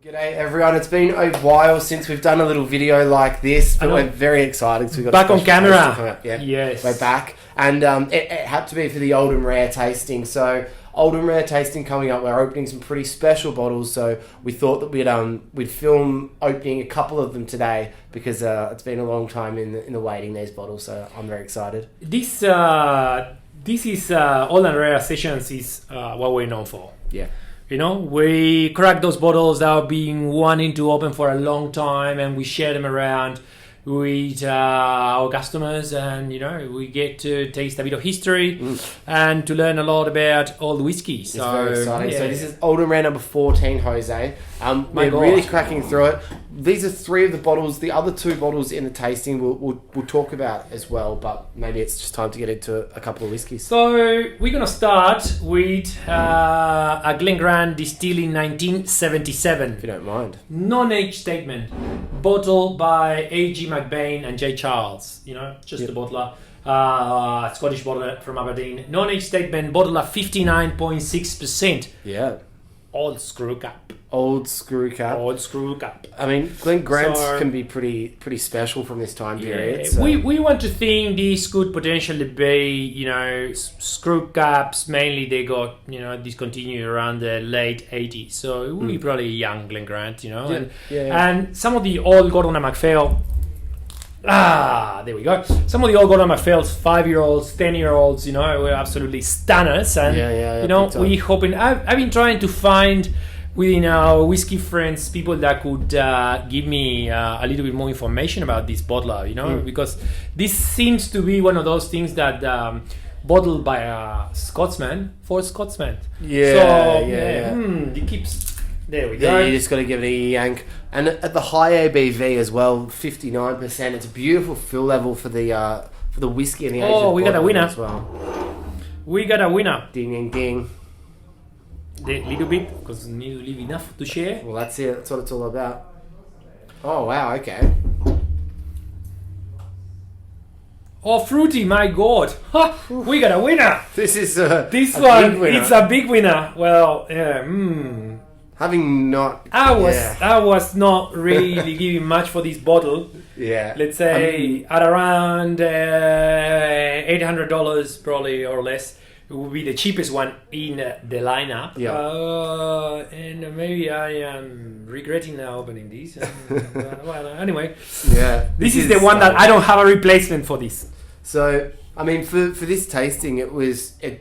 G'day everyone, it's been a while since we've done a little video like this, but we're very excited because we've got back on camera. Yeah, yes, we're back, and it had to be for the Old and Rare tasting. So Old and Rare tasting coming up, we're opening some pretty special bottles. So we thought that we'd film opening a couple of them today because it's been a long time in the waiting these bottles. So I'm very excited. This is Old and Rare sessions is what we're known for. Yeah. You know, we crack those bottles that have been wanting to open for a long time, and we share them around with our customers, and you know, we get to taste a bit of history and to learn a lot about old whiskey. So it's very exciting. Yeah. So this is Old and Rare number 14, Jose. We're really cracking through it. These are three of the bottles. The other two bottles in the tasting we'll talk about as well, but maybe it's just time to get into a couple of whiskeys. So we're going to start with a Glen Grand distilled in 1977. If you don't mind. Non-age statement. Bottle by A.G. McBain and J. Charles. You know, just the bottler. Scottish bottler from Aberdeen. Non-age statement. Bottle at 59.6%. Yeah. Old screw cap. Old screw cap. Old screw cap. I mean, Glen Grand can be pretty special from this time period. Yeah. So. We want to think this could potentially be, you know, screw caps. Mainly they got, you know, discontinued around the late 80s. So it will be probably young Glen Grand, you know. And some of the old Gordon and MacPhail. There we go. Some of the old Gordon MacPhail's 5-year-olds, 10-year-olds, you know, were absolutely stunners. And, you know, we hoping... I've been trying to find within our whiskey friends people that could give me a little bit more information about this bottler, you know, because this seems to be one of those things that bottled by a Scotsman for Scotsmen. It keeps... There we go. You just got to give it a yank. And at the high ABV as well, 59%. It's a beautiful fill level for the whiskey and the age of we got a winner as well. We got a winner. Ding, ding, ding. A little bit, because we need to leave enough to share. Well, that's it. That's what it's all about. Oh, wow. Okay. Oh, fruity, my God. We got a winner. This is this one, it's a big winner. Well, having not... I was not really giving much for this bottle. Yeah. Let's say at around $800 probably or less. It would be the cheapest one in the lineup. Yeah. And maybe I am regretting now opening this. Well, anyway. Yeah. This is the one that I don't have a replacement for this. So... I mean, for this tasting, it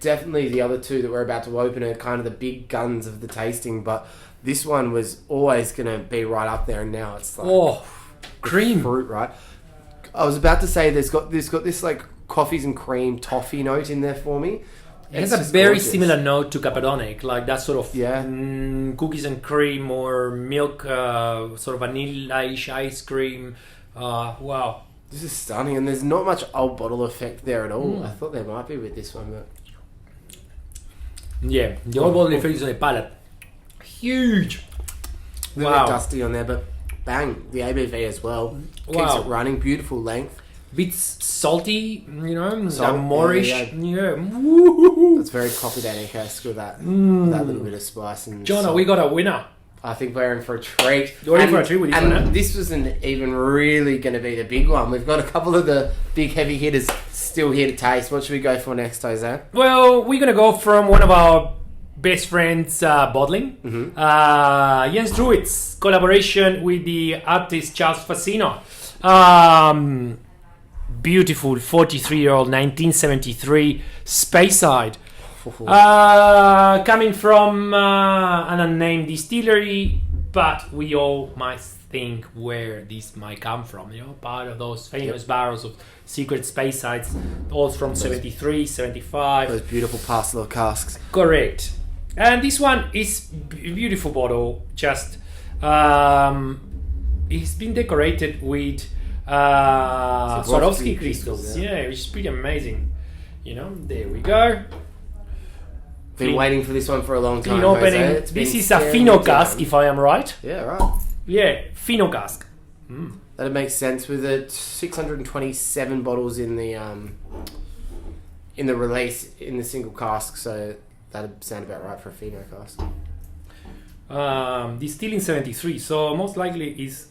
definitely the other two that we're about to open are kind of the big guns of the tasting, but this one was always going to be right up there, and now it's like cream fruit, right? I was about to say there's got this like coffees and cream toffee note in there for me. It has a very similar note to Cappadonic, like that sort of cookies and cream or milk, sort of vanilla-ish ice cream. Wow. This is stunning, and there's not much old bottle effect there at all. I thought there might be with this one, but... Yeah, the old bottle effect is on the palate. Huge! A little bit dusty on there, but bang, the ABV as well. Keeps it running, beautiful length. Bit salty, you know, moreish. Yeah. It's very Cappadonic-esque with that little bit of spice. And Jonno, we got a winner. I think we're in for a treat. You're in for a treat with this one, And this wasn't even really going to be the big one. We've got a couple of the big heavy hitters still here to taste. What should we go for next, Jose? Well, we're going to go from one of our best friends bottling. Jens Druids, collaboration with the artist Charles Fazzino. Beautiful 43-year-old 1973 Speyside. Coming from an unnamed distillery, but we all might think where this might come from. You know, part of those famous barrels of secret Speysides, all from 73, 75. Those beautiful pastel casks. Correct. And this one is a beautiful bottle. Just it's been decorated with Swarovski crystals. Yeah, which is pretty amazing. You know, there we go. Been waiting for this one for a long time. Opening. This is a Fino cask, if I am right. Yeah, right. Yeah, Fino cask. That makes sense with it. 627 bottles in the release in the single cask, so that'd sound about right for a Fino cask. Distilled in 73, so most likely is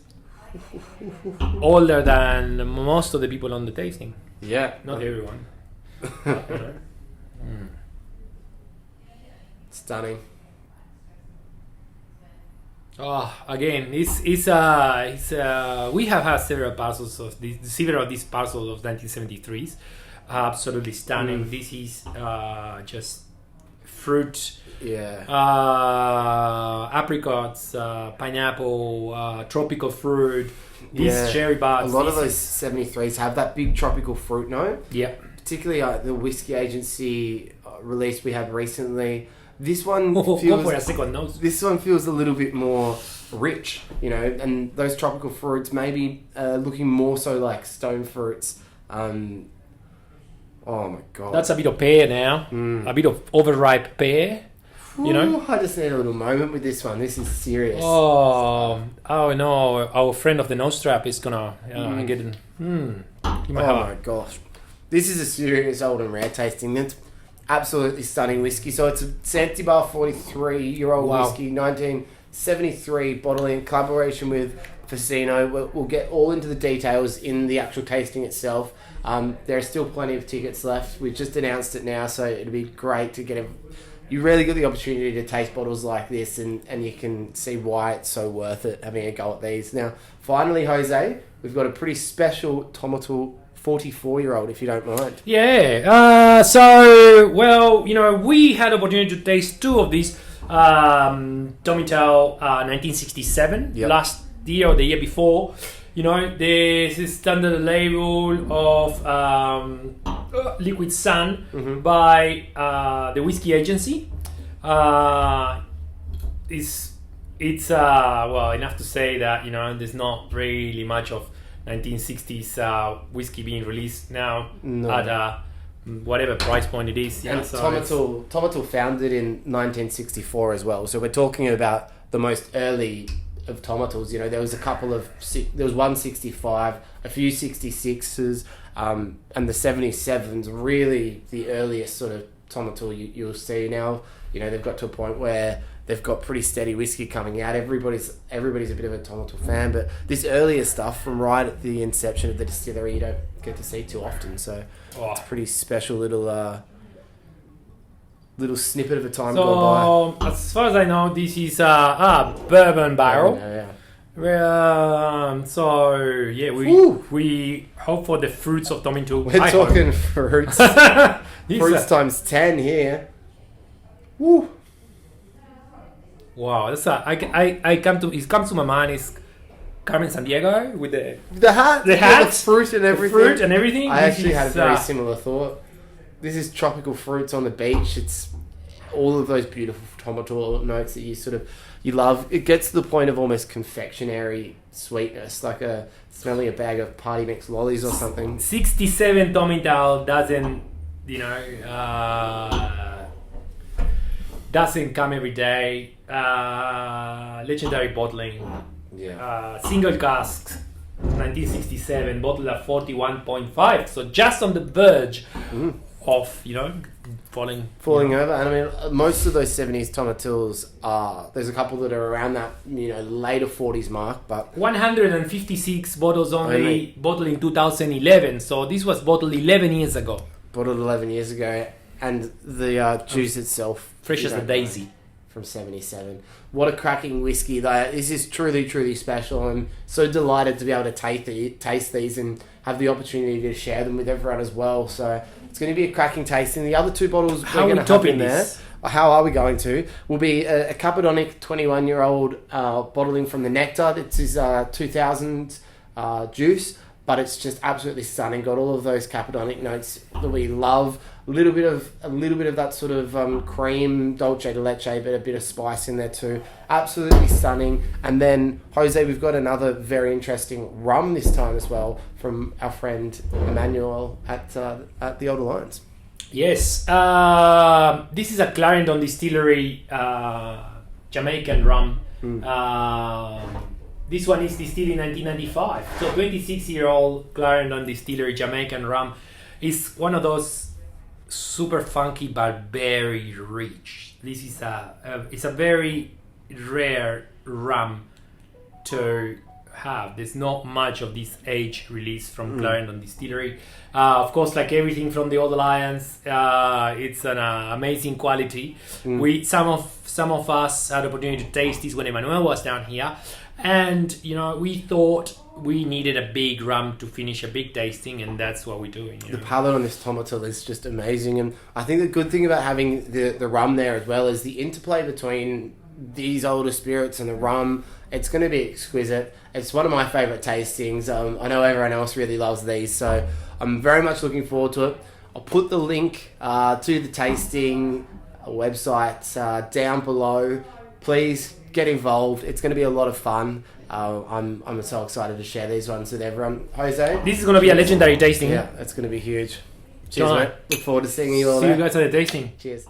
older than most of the people on the tasting. Yeah. Not everyone. Stunning. Oh, again, it's we have had several parcels of these parcels of 1973s. Absolutely stunning. This is just fruit. Yeah. Apricots, pineapple, tropical fruit. These cherry bars. A lot of those 73s have that big tropical fruit note. Yeah. Particularly the Whisky Agency release we had recently. This one Go feels for a second nose. This one feels a little bit more rich, you know, and those tropical fruits maybe looking more so like stone fruits. Oh my god. That's a bit of pear now. A bit of overripe pear. You know? I just need a little moment with this one. This is serious. Oh no! Our friend of the nose strap is gonna get in. My gosh, this is a serious old and rare tasting. That's absolutely stunning whiskey. So it's a Sansibar 43-year-old whiskey, 1973, bottling in collaboration with Fazzino. We'll get all into the details in the actual tasting itself. There are still plenty of tickets left. We've just announced it now, so it'd be great to get you rarely get the opportunity to taste bottles like this, and you can see why it's so worth it having a go at these. Now, finally, Jose, we've got a pretty special Tomintoul 44-year-old, if you don't mind. Yeah. So, well, you know, we had opportunity to taste two of these. Tomintoul 1967, last year or the year before. You know, this is standard label of Liquid Sun by the Whisky Agency. It's well enough to say that, you know, there's not really much of 1960s whiskey being released now at whatever price point it is. And Tomintoul founded in 1964 as well. So we're talking about the most early of Tomintoul's. You know, there was there was 165, a few 66s, and the 77s. Really, the earliest sort of Tomintoul you'll see now. You know, they've got to a point where they've got pretty steady whiskey coming out. Everybody's a bit of a Tomintoul fan, but this earlier stuff from right at the inception of the distillery, you don't get to see too often. So it's a pretty special little snippet of a time gone by. As far as I know, this is a bourbon barrel. We hope for the fruits of Tomintoul. We're talking fruits. Fruits times 10 here. Woo! Wow, that's it comes to my mind is Carmen Sandiego with the hat, the fruit and everything. I actually had a very similar thought. This is tropical fruits on the beach. It's all of those beautiful Tomintoul notes that you love. It gets to the point of almost confectionery sweetness, like smelling a bag of party mix lollies or something. 67 Tomintoul doesn't come every day. Legendary bottling. Single casks, 1967, bottled at 41.5. So just on the verge of, you know, falling over. And I mean, most of those 70s Tomintoul's there's a couple that are around that, you know, later 40s mark, but 156 bottles only bottled in 2011. So this was bottled 11 years ago. And the juice itself, fresh as a daisy, from 77. What a cracking whiskey! This is truly, truly special. I'm so delighted to be able to taste these and have the opportunity to share them with everyone as well. So it's going to be a cracking tasting. The other two bottles we're going to have in there. How are we going to? Will be a Capodonic 21-year-old bottling from the Nectar. This is 2000 juice, but it's just absolutely stunning. Got all of those Capodonic notes that we love. A little bit of that sort of cream, dulce de leche, but a bit of spice in there too. Absolutely stunning. And then, Jose, we've got another very interesting rum this time as well from our friend Emmanuel at the Old Alliance. Yes. This is a Clarendon Distillery Jamaican rum. This one is distilled in 1995. So 26-year-old Clarendon Distillery Jamaican rum is one of those super funky but very rich. This is it's a very rare rum to have. There's not much of this age release from Clarendon Distillery. Of course, like everything from the Old Alliance, it's an amazing quality. Some of us had the opportunity to taste this when Emmanuel was down here, and we thought we needed a big rum to finish a big tasting, and that's what we're doing. The palate on this Tomintoul is just amazing, and I think the good thing about having the rum there as well is the interplay between these older spirits and the rum. It's going to be exquisite. It's one of my favourite tastings. I know everyone else really loves these, so I'm very much looking forward to it. I'll put the link to the tasting website down below. Please get involved. It's going to be a lot of fun. I'm so excited to share these ones with everyone. Jose? This is going to be a legendary tasting. Yeah, it's going to be huge. Cheers, Jonno. mate. Look forward to seeing you all See there. you guys at the tasting. Cheers.